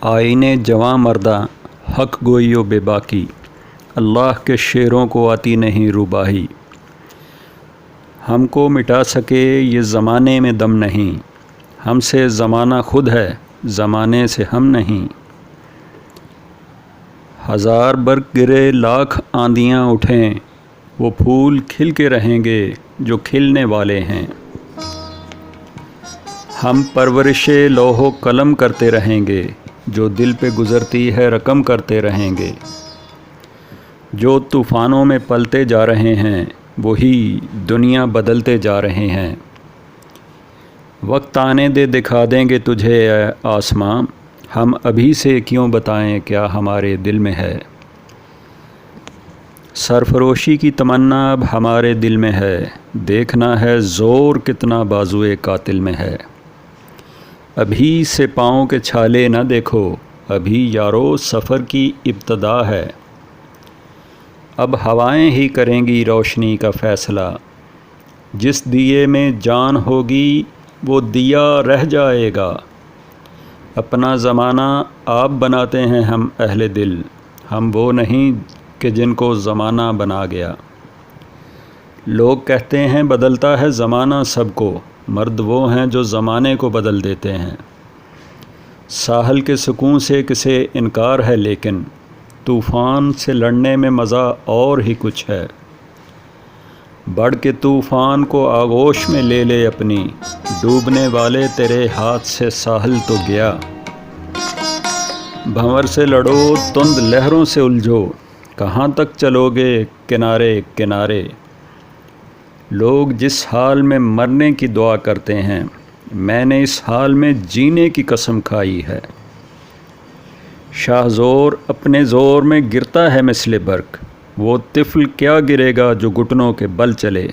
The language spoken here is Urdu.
آئین جواں مردہ حق گوئی و بے باکی، اللہ کے شعروں کو آتی نہیں روباہی۔ ہم کو مٹا سکے یہ زمانے میں دم نہیں، ہم سے زمانہ خود ہے زمانے سے ہم نہیں۔ ہزار برق گرے لاکھ آندیاں اٹھیں، وہ پھول کھل کے رہیں گے جو کھلنے والے ہیں۔ ہم پرورش لوح و قلم کرتے رہیں گے، جو دل پہ گزرتی ہے رقم کرتے رہیں گے۔ جو طوفانوں میں پلتے جا رہے ہیں وہی دنیا بدلتے جا رہے ہیں۔ وقت آنے دے دکھا دیں گے تجھے اے آسماں، ہم ابھی سے کیوں بتائیں کیا ہمارے دل میں ہے۔ سرفروشی کی تمنا اب ہمارے دل میں ہے، دیکھنا ہے زور کتنا بازوئے قاتل میں ہے۔ ابھی سے پاؤں کے چھالے نہ دیکھو، ابھی یارو سفر کی ابتدا ہے۔ اب ہوائیں ہی کریں گی روشنی کا فیصلہ، جس دیے میں جان ہوگی وہ دیا رہ جائے گا۔ اپنا زمانہ آپ بناتے ہیں ہم اہل دل، ہم وہ نہیں کہ جن کو زمانہ بنا گیا۔ لوگ کہتے ہیں بدلتا ہے زمانہ سب کو، مرد وہ ہیں جو زمانے کو بدل دیتے ہیں۔ ساحل کے سکون سے کسے انکار ہے لیکن طوفان سے لڑنے میں مزہ اور ہی کچھ ہے۔ بڑھ کے طوفان کو آغوش میں لے لے اپنی، ڈوبنے والے تیرے ہاتھ سے ساحل تو گیا۔ بھنور سے لڑو تند لہروں سے الجھو، کہاں تک چلو گے کنارے کنارے۔ لوگ جس حال میں مرنے کی دعا کرتے ہیں، میں نے اس حال میں جینے کی قسم کھائی ہے۔ شاہ زور اپنے زور میں گرتا ہے مثل برق، وہ طفل کیا گرے گا جو گھٹنوں کے بل چلے۔